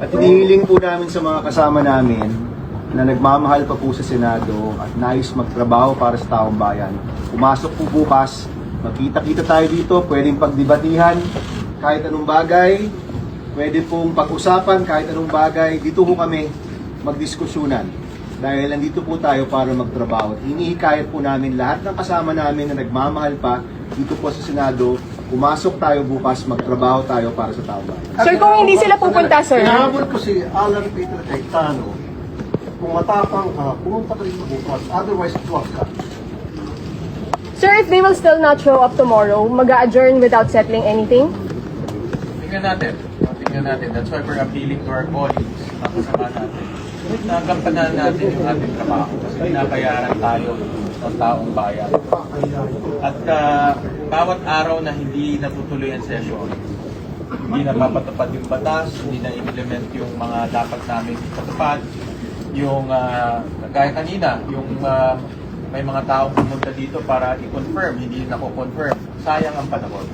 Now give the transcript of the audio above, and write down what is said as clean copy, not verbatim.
At hinihiling po namin sa mga kasama namin na nagmamahal pa po sa Senado at nais magtrabaho para sa taong bayan. Pumasok po bukas, magkita-kita tayo dito, pwedeng pagdebatihan kahit anong bagay, pwede pong pag-usapan kahit anong bagay. Dito po kami magdiskusyonan dahil nandito po tayo para magtrabaho. At hinihikayat po namin lahat ng kasama namin na nagmamahal pa dito po sa Senado, pumasok tayo bukas, magtrabaho tayo para sa taong bayan. Sir, kung hindi sila pupunta, sir. Hinahabol ko si Alan Peter Cayetano. Kung matapang ka, pumunta ka rito bukas. Otherwise, tuwag ka. Sir, if they will still not show up tomorrow, mag-a-adjourn without settling anything? Tingnan natin. Tingnan natin. That's why we're appealing to our colleagues, mga kasama natin. Nagampanan natin yung ating trabaho kasi binabayaran tayo ng taong bayan. At bawat araw na hindi natutuloy ang session, hindi na mapatupad yung batas, hindi na implement yung mga dapat namin patupad, yung gaya kanina, yung may mga taong pumunta dito para i-confirm, hindi na ko-confirm. Sayang ang panahon.